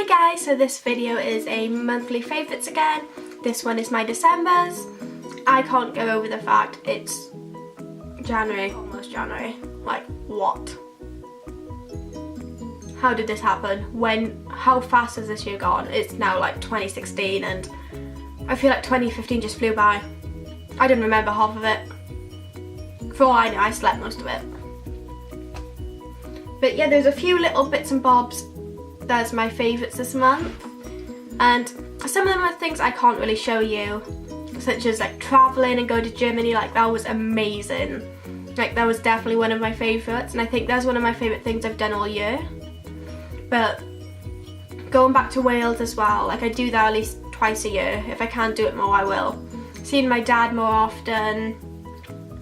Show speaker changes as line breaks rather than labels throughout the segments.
Hi guys, so this video is a monthly favourites again. This one is my Decembers. I can't go over the fact it's January, almost January. Like, what? How did this happen? How fast has this year gone? It's now like 2016 and I feel like 2015 just flew by. I didn't remember half of it. For all I know, I slept most of it. But yeah, there's a few little bits and bobs that's my favourites this month. And some of them are things I can't really show you, such as like travelling and going to Germany. Like, that was amazing. Like, that was definitely one of my favourites, and I think that's one of my favourite things I've done all year. But going back to Wales as well, like I do that at least twice a year. If I can't do it more, I will. Seeing my dad more often,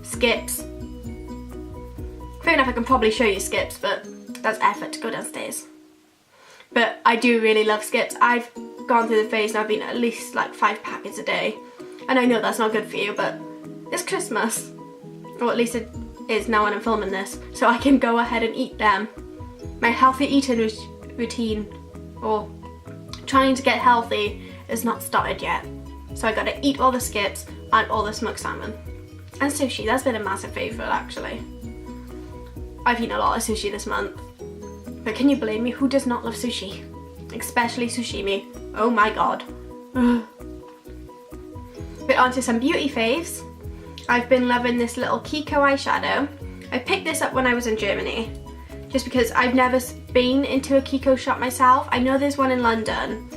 skips. Fair enough, I can probably show you skips, but that's effort to go downstairs. But I do really love skips. I've gone through the phase and I've been at least like 5 packets a day. And I know that's not good for you, but it's Christmas. Or at least it is now when I'm filming this. So I can go ahead and eat them. My healthy eating routine, or trying to get healthy, is not started yet. So I gotta eat all the skips and all the smoked salmon. And sushi, that's been a massive favourite actually. I've eaten a lot of sushi this month. But can you blame me? Who does not love sushi? Especially sashimi. Oh my god. But on to some beauty faves. I've been loving this little Kiko eyeshadow. I picked this up when I was in Germany, just because I've never been into a Kiko shop myself. I know there's one in London,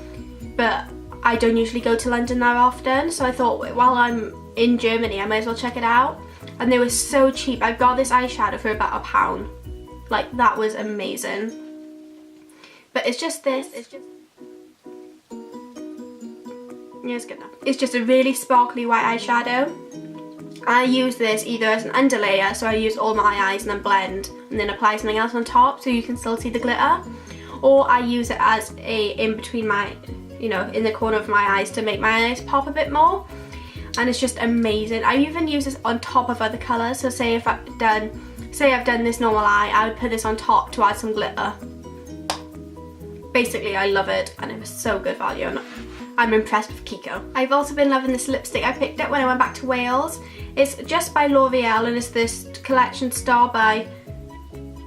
but I don't usually go to London that often, so I thought while I'm in Germany I might as well check it out. And they were so cheap. I got this eyeshadow for about £1. Like, that was amazing. But it's just this. Yeah, it's good enough. It's just a really sparkly white eyeshadow. I use this either as an underlayer, so I use all my eyes and then blend and then apply something else on top so you can still see the glitter. Or I use it as in between my, in the corner of my eyes to make my eyes pop a bit more. And it's just amazing. I even use this on top of other colours. So say I've done this normal eye, I would put this on top to add some glitter. Basically, I love it, and it was so good value, and I'm impressed with Kiko. I've also been loving this lipstick I picked up when I went back to Wales. It's just by L'Oreal, and it's this collection star by,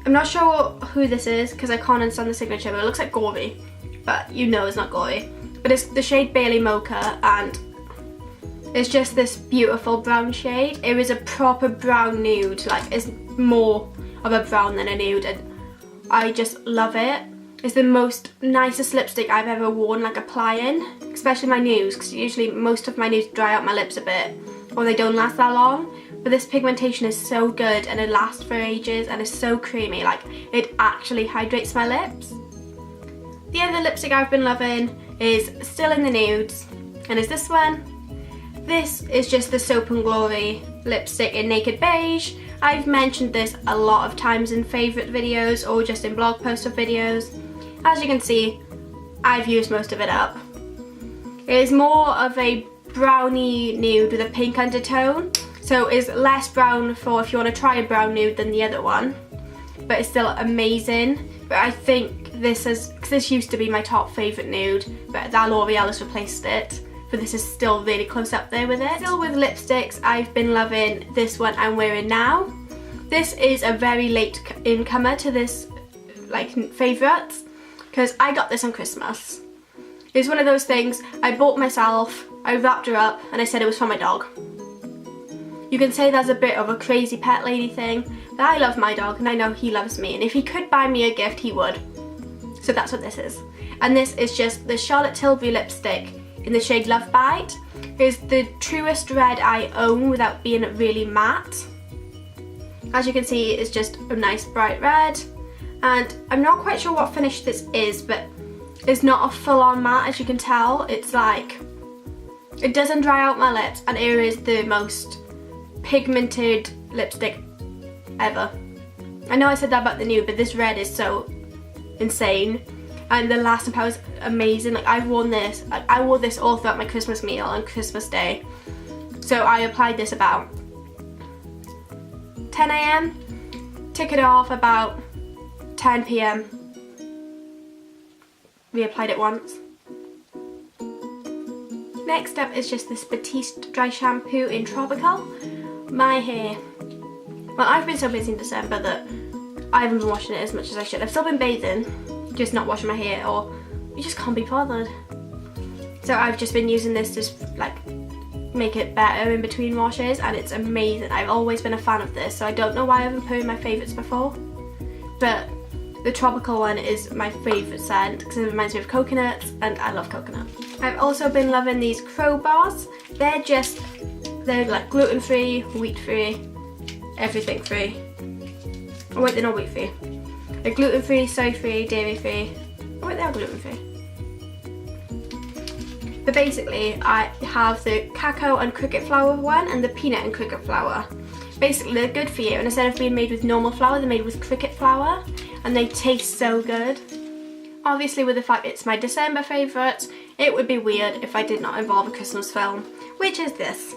I'm not sure who this is because I can't understand the signature, but it looks like Gory, but you know it's not Gory. But it's the shade Bailey Mocha, and it's just this beautiful brown shade. It was a proper brown nude, like it's more of a brown than a nude, and I just love it. It's the nicest lipstick I've ever worn, like applying, especially my nudes, because usually most of my nudes dry out my lips a bit, or they don't last that long. But this pigmentation is so good and it lasts for ages and it's so creamy, like it actually hydrates my lips. The other lipstick I've been loving is still in the nudes, and is this one. This is just the Soap & Glory lipstick in Naked Beige. I've mentioned this a lot of times in favourite videos or just in blog posts or videos. As you can see, I've used most of it up. It is more of a browny nude with a pink undertone, so it's less brown for if you want to try a brown nude than the other one, but it's still amazing. But I think because this used to be my top favourite nude, but that L'Oreal has replaced it. But this is still really close up there with it. Still with lipsticks, I've been loving this one I'm wearing now. This is a very late incomer to this favourites, because I got this on Christmas. It's one of those things I bought myself, I wrapped her up, and I said it was for my dog. You can say that's a bit of a crazy pet lady thing, but I love my dog and I know he loves me, and if he could buy me a gift, he would. So that's what this is. And this is just the Charlotte Tilbury lipstick in the shade Love Bite. It's the truest red I own without being really matte. As you can see, it's just a nice bright red, and I'm not quite sure what finish this is, but it's not a full-on matte, as you can tell. It's like, it doesn't dry out my lips, and it is the most pigmented lipstick ever. I know I said that about the nude, but this red is so insane. And the lasting power is amazing. Like, I wore this all throughout my Christmas meal on Christmas Day. So I applied this about 10 AM, took it off about 10 PM. reapplied it once. Next up is just this Batiste dry shampoo in Tropical. My hair, well, I've been so busy in December that I haven't been washing it as much as I should. I've still been bathing, just not washing my hair, or you just can't be bothered. So I've just been using this to like make it better in between washes, and it's amazing. I've always been a fan of this, so I don't know why I haven't put in my favourites before, but the Tropical one is my favourite scent because it reminds me of coconuts, and I love coconut. I've also been loving these Crow bars. They're like gluten-free, wheat-free, everything free. Oh wait, they're not wheat-free. They're gluten-free, soy-free, dairy-free. Oh wait, they are gluten-free. But basically, I have the cacao and cricket flour one and the peanut and cricket flour. Basically, they're good for you, and instead of being made with normal flour, they're made with cricket flour, and they taste so good. Obviously, with the fact it's my December favourite, it would be weird if I did not involve a Christmas film, which is this.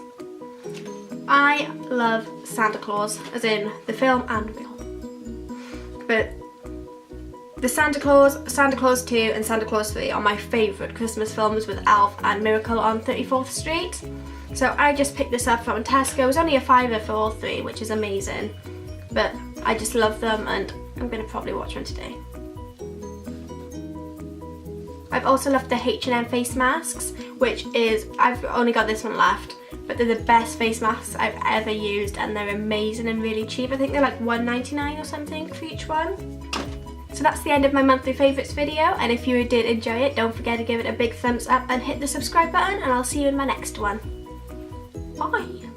I love Santa Claus, as in the film and real. But the Santa Claus 2 and Santa Claus 3 are my favourite Christmas films with Elf and Miracle on 34th Street. So I just picked this up from Tesco. It was only a £5 for all three, which is amazing. But I just love them, and I'm going to probably watch one today. I've also loved the H&M face masks, which is, I've only got this one left, but they're the best face masks I've ever used, and they're amazing and really cheap. I think they're like $1.99 or something for each one. So that's the end of my monthly favourites video, and if you did enjoy it, don't forget to give it a big thumbs up and hit the subscribe button, and I'll see you in my next one. Bye!